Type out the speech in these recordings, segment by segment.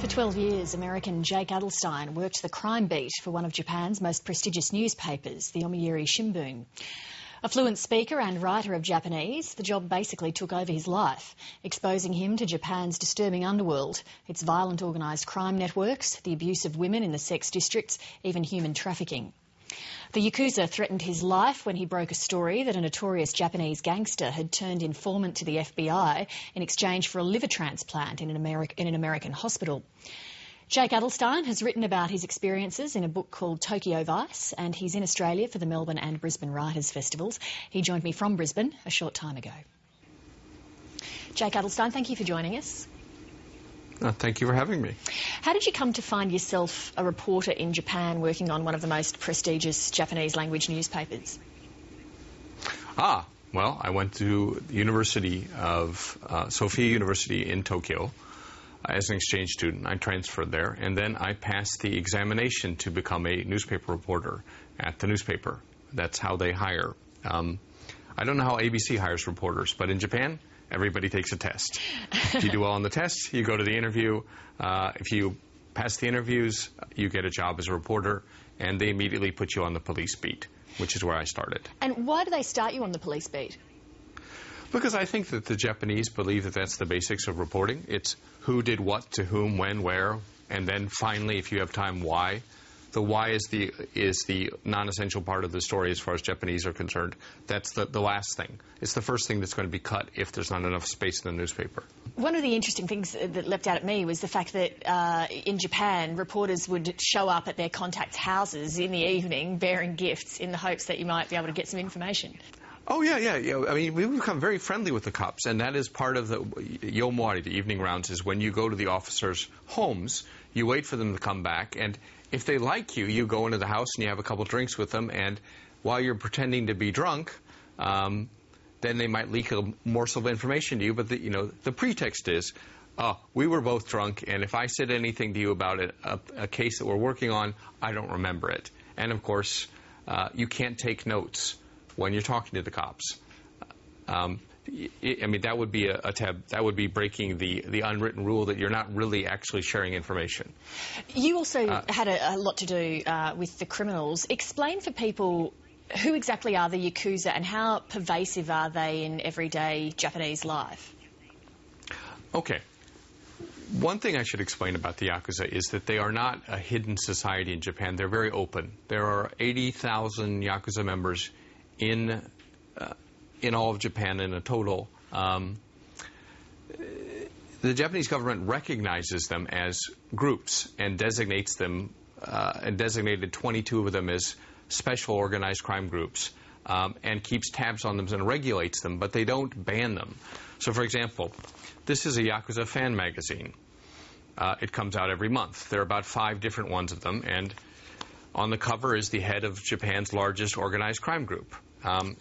For 12 years, American Jake Adelstein worked the crime beat for one of Japan's most prestigious newspapers, the Yomiuri Shimbun. A fluent speaker and writer of Japanese, the job basically took over his life, exposing him to Japan's disturbing underworld, its violent organised crime networks, the abuse of women in the sex districts, even human trafficking. The Yakuza threatened his life when he broke a story that a notorious Japanese gangster had turned informant to the FBI in exchange for a liver transplant in an American hospital. Jake Adelstein has written about his experiences in a book called Tokyo Vice, and he's in Australia for the Melbourne and Brisbane Writers' Festivals. He joined me from Brisbane a short time ago. Jake Adelstein, thank you for joining us. Thank you for having me. How did you come to find yourself a reporter in Japan working on one of the most prestigious Japanese language newspapers? Well, I went to the University of Sophia University in Tokyo as an exchange student. I transferred there, and then I passed the examination to become a newspaper reporter at the newspaper. That's how they hire. I don't know how ABC hires reporters, but in Japan, everybody takes a test. If you do well on the test, you go to the interview. If you pass the interviews, you get a job as a reporter, and they immediately put you on the police beat, which is where I started. And why do they start you on the police beat? Because I think that the Japanese believe that that's the basics of reporting. It's who did what to whom, when, where, and then finally, if you have time, why. The why is the non-essential part of the story as far as Japanese are concerned. That's the last thing. It's the first thing that's going to be cut if there's not enough space in the newspaper. One of the interesting things that leapt out at me was the fact that in Japan, reporters would show up at their contacts' houses in the evening bearing gifts in the hopes that you might be able to get some information. Oh, yeah. I mean, we've become very friendly with the cops, and that is part of the Yomiuri, the evening rounds, is when you go to the officers' homes, you wait for them to come back, and if they like you, you go into the house and you have a couple drinks with them, and while you're pretending to be drunk, then they might leak a morsel of information to you, but the pretext is, we were both drunk, and if I said anything to you about a case that we're working on, I don't remember it. And of course, you can't take notes when you're talking to the cops. I mean, that would be that would be breaking the unwritten rule that you're not really actually sharing information. You also had a lot to do with the criminals. Explain for people who exactly are the Yakuza and how pervasive are they in everyday Japanese life? Okay. One thing I should explain about the Yakuza is that they are not a hidden society in Japan. They're very open. There are 80,000 Yakuza members in all of Japan in a total. The Japanese government recognizes them as groups and designates them, and designated 22 of them as special organized crime groups, and keeps tabs on them and regulates them, but they don't ban them. So, for example, this is a Yakuza fan magazine. It comes out every month. There are about 5 different ones of them, and on the cover is the head of Japan's largest organized crime group.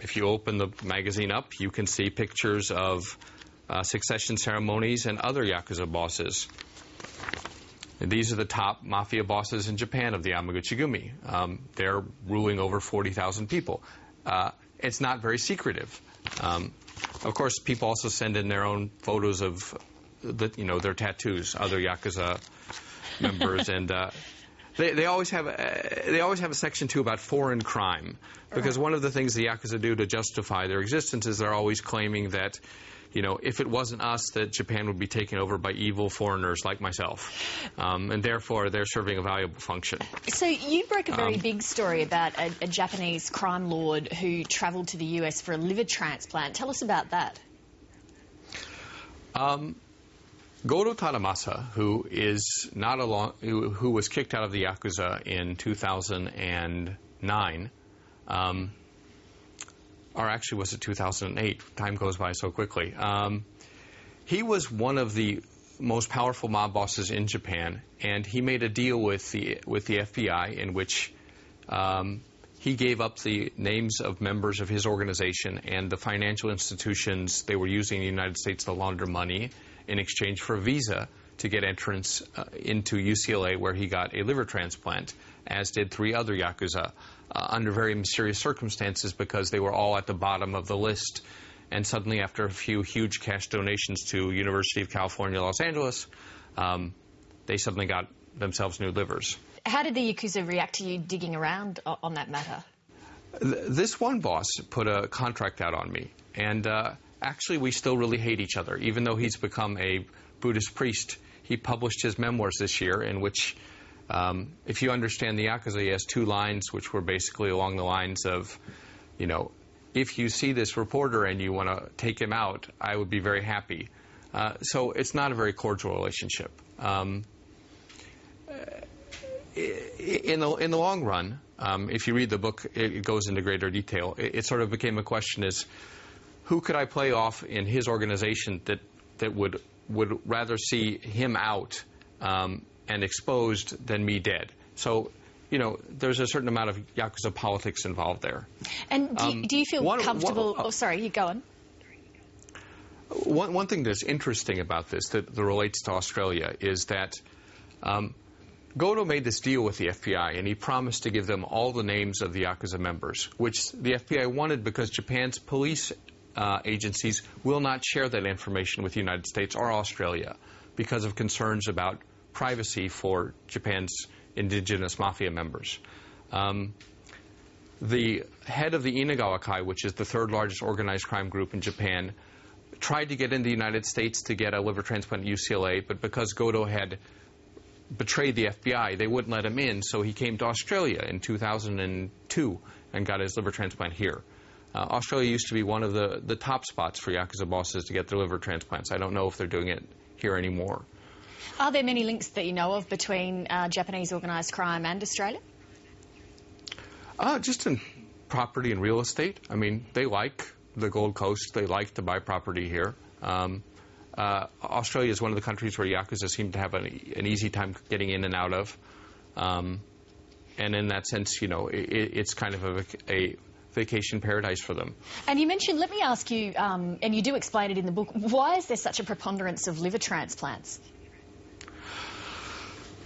If you open the magazine up, you can see pictures of succession ceremonies and other Yakuza bosses. And these are the top mafia bosses in Japan of the Yamaguchi-gumi. They're ruling over 40,000 people. It's not very secretive. Of course, people also send in their own photos of their tattoos, other Yakuza members, and They always have a section, too, about foreign crime, because one of the things the Yakuza do to justify their existence is they're always claiming that, if it wasn't us, that Japan would be taken over by evil foreigners like myself, and therefore they're serving a valuable function. So you broke a very big story about a Japanese crime lord who travelled to the US for a liver transplant. Tell us about that. Goro Tadamasa, who was kicked out of the Yakuza in 2009, or actually was it 2008? Time goes by so quickly. He was one of the most powerful mob bosses in Japan, and he made a deal with the FBI in which he gave up the names of members of his organization and the financial institutions they were using in the United States to launder money in exchange for a visa to get entrance into UCLA, where he got a liver transplant, as did 3 other Yakuza, under very mysterious circumstances because they were all at the bottom of the list. And suddenly, after a few huge cash donations to University of California, Los Angeles, they suddenly got themselves new livers. How did the Yakuza react to you digging around on that matter? This one boss put a contract out on me, and actually we still really hate each other. Even though he's become a Buddhist priest, he published his memoirs this year, in which, if you understand the Yakuza, he has 2 lines which were basically along the lines of, you know, if you see this reporter and you want to take him out, I would be very happy. So it's not a very cordial relationship. In the long run, if you read the book, it goes into greater detail. It sort of became a question: is who could I play off in his organization that would rather see him out and exposed than me dead? So, you know, there's a certain amount of Yakuza politics involved there. And do you feel comfortable? Oh, sorry, you go on. One thing that's interesting about this that relates to Australia is that Goto made this deal with the FBI, and he promised to give them all the names of the Yakuza members, which the FBI wanted because Japan's police agencies will not share that information with the United States or Australia because of concerns about privacy for Japan's indigenous mafia members. The head of the Inagawa Kai, which is the 3rd largest organized crime group in Japan, tried to get into the United States to get a liver transplant at UCLA, but because Goto had betrayed the FBI, they wouldn't let him in, so he came to Australia in 2002 and got his liver transplant here. Australia used to be one of the top spots for Yakuza bosses to get their liver transplants. I don't know if they're doing it here anymore. Are there many links that you know of between Japanese organised crime and Australia? Just in property and real estate. I mean, they like the Gold Coast. They like to buy property here. Australia is one of the countries where Yakuza seem to have an easy time getting in and out of. And in that sense, you know, it's kind of a vacation paradise for them. And you mentioned, let me ask you, and you do explain it in the book, why is there such a preponderance of liver transplants?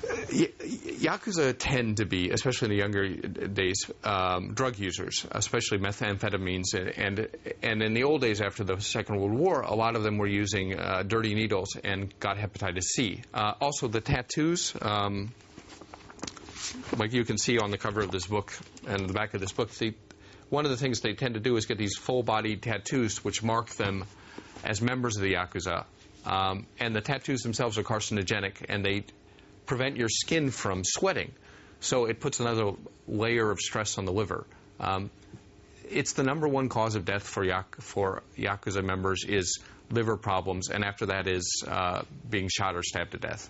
Yakuza tend to be, especially in the younger days, drug users, especially methamphetamines. And in the old days after the Second World War, a lot of them were using dirty needles and got hepatitis C. Also, the tattoos, like you can see on the cover of this book and the back of this book, one of the things they tend to do is get these full-body tattoos which mark them as members of the Yakuza. And the tattoos themselves are carcinogenic, and they prevent your skin from sweating. So it puts another layer of stress on the liver. It's the #1 cause of death for Yakuza members is liver problems, and after that is being shot or stabbed to death.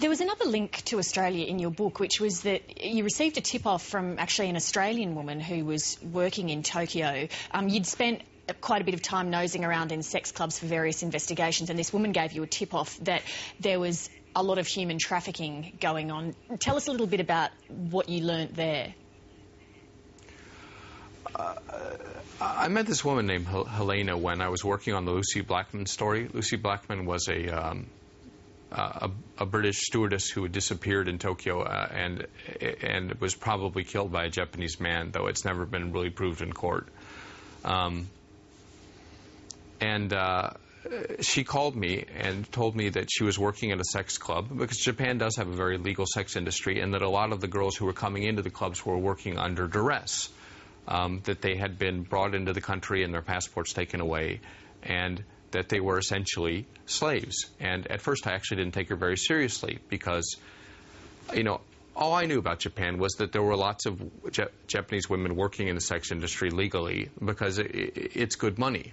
There was another link to Australia in your book, which was that you received a tip-off from actually an Australian woman who was working in Tokyo. You'd spent quite a bit of time nosing around in sex clubs for various investigations, and this woman gave you a tip-off that there was a lot of human trafficking going on. Tell us a little bit about what you learnt there. I met this woman named Helena when I was working on the Lucy Blackman story. Lucy Blackman was a British stewardess who had disappeared in Tokyo and was probably killed by a Japanese man, though it's never been really proved in court. She called me and told me that she was working at a sex club, because Japan does have a very legal sex industry, and that a lot of the girls who were coming into the clubs were working under duress, that they had been brought into the country and their passports taken away, and that they were essentially slaves. And at first I actually didn't take her very seriously, because, you know, all I knew about Japan was that there were lots of Japanese women working in the sex industry legally, because it's good money.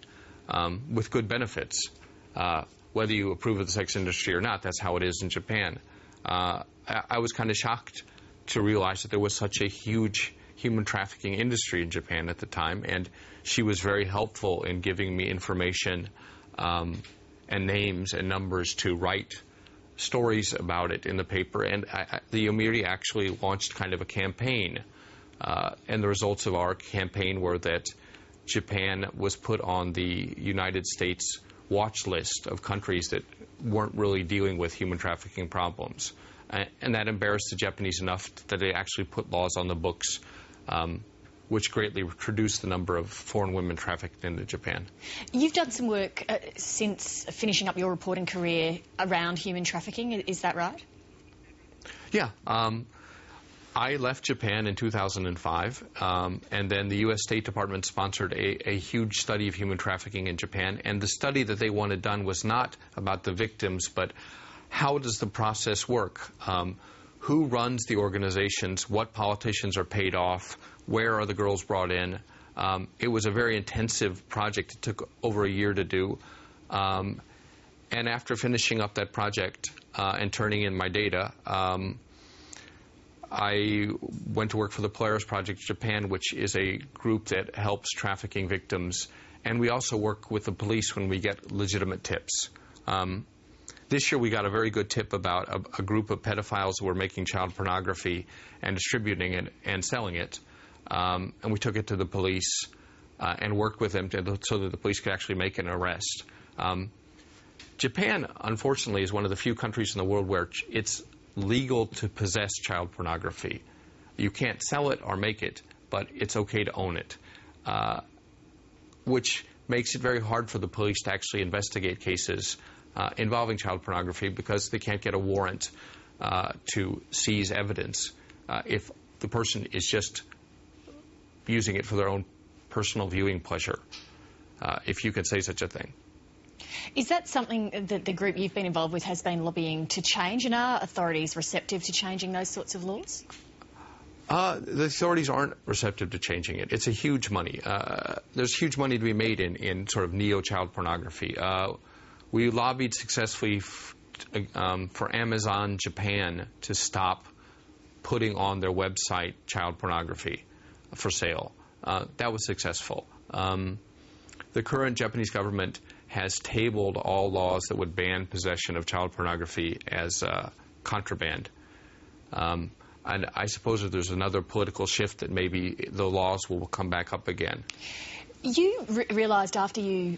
With good benefits. Whether you approve of the sex industry or not, that's how it is in Japan. I was kind of shocked to realize that there was such a huge human trafficking industry in Japan at the time, and she was very helpful in giving me information and names and numbers to write stories about it in the paper. And the Yomiuri actually launched kind of a campaign, and the results of our campaign were that Japan was put on the United States watch list of countries that weren't really dealing with human trafficking problems. And that embarrassed the Japanese enough that they actually put laws on the books which greatly reduced the number of foreign women trafficked into Japan. You've done some work since finishing up your reporting career around human trafficking, is that right? Yeah. I left Japan in 2005, and then the U.S. State Department sponsored a huge study of human trafficking in Japan. And the study that they wanted done was not about the victims, but how does the process work? Who runs the organizations? What politicians are paid off? Where are the girls brought in? It was a very intensive project. It took over a year to do. And after finishing up that project and turning in my data, I went to work for the Polaris Project Japan, which is a group that helps trafficking victims. And we also work with the police when we get legitimate tips. This year we got a very good tip about a group of pedophiles who were making child pornography and distributing it and selling it. And we took it to the police and worked with them so that the police could actually make an arrest. Japan, unfortunately, is one of the few countries in the world where it's legal to possess child pornography. You can't sell it or make it, but it's okay to own it, which makes it very hard for the police to actually investigate cases involving child pornography because they can't get a warrant to seize evidence if the person is just using it for their own personal viewing pleasure, if you can say such a thing. Is that something that the group you've been involved with has been lobbying to change, and are authorities receptive to changing those sorts of laws? The authorities aren't receptive to changing it. It's a huge money. There's huge money to be made in sort of neo-child pornography. We lobbied successfully for Amazon Japan to stop putting on their website child pornography for sale. That was successful. The current Japanese government has tabled all laws that would ban possession of child pornography as contraband. And I suppose if there's another political shift that maybe the laws will come back up again. You realised after you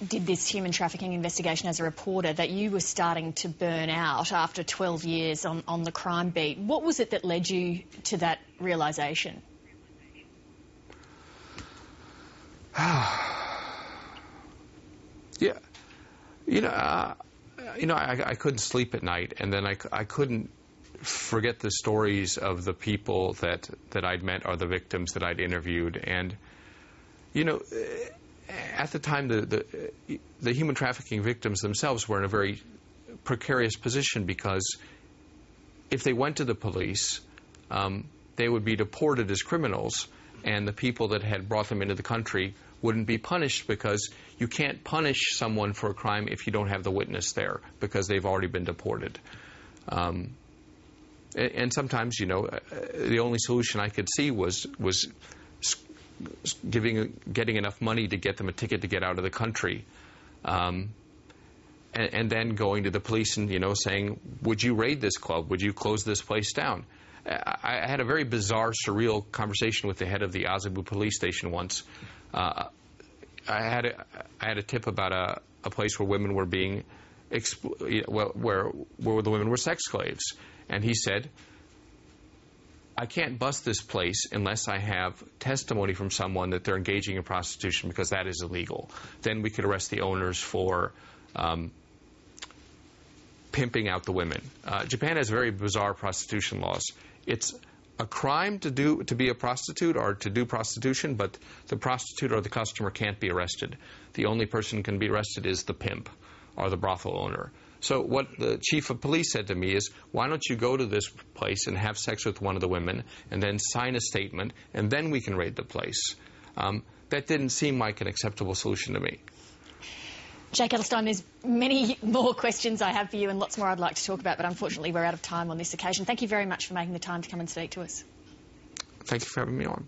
did this human trafficking investigation as a reporter that you were starting to burn out after 12 years on the crime beat. What was it that led you to that realisation? Yeah, I couldn't sleep at night, and then I couldn't forget the stories of the people that I'd met or the victims that I'd interviewed. And at the time, the human trafficking victims themselves were in a very precarious position because if they went to the police, they would be deported as criminals, and the people that had brought them into the country wouldn't be punished because you can't punish someone for a crime if you don't have the witness there because they've already been deported. And sometimes, the only solution I could see was getting enough money to get them a ticket to get out of the country, and then going to the police and saying, would you raid this club? Would you close this place down? I had a very bizarre, surreal conversation with the head of the Azabu police station once. I had a tip about a place where women were being where the women were sex slaves, and he said, I can't bust this place unless I have testimony from someone that they're engaging in prostitution because that is illegal. Then we could arrest the owners for pimping out the women. Japan has very bizarre prostitution laws. It's a crime to be a prostitute or to do prostitution, but the prostitute or the customer can't be arrested. The only person who can be arrested is the pimp or the brothel owner. So what the chief of police said to me is, why don't you go to this place and have sex with one of the women and then sign a statement and then we can raid the place? That didn't seem like an acceptable solution to me. Jake Adelstein, there's many more questions I have for you and lots more I'd like to talk about, but unfortunately we're out of time on this occasion. Thank you very much for making the time to come and speak to us. Thank you for having me on.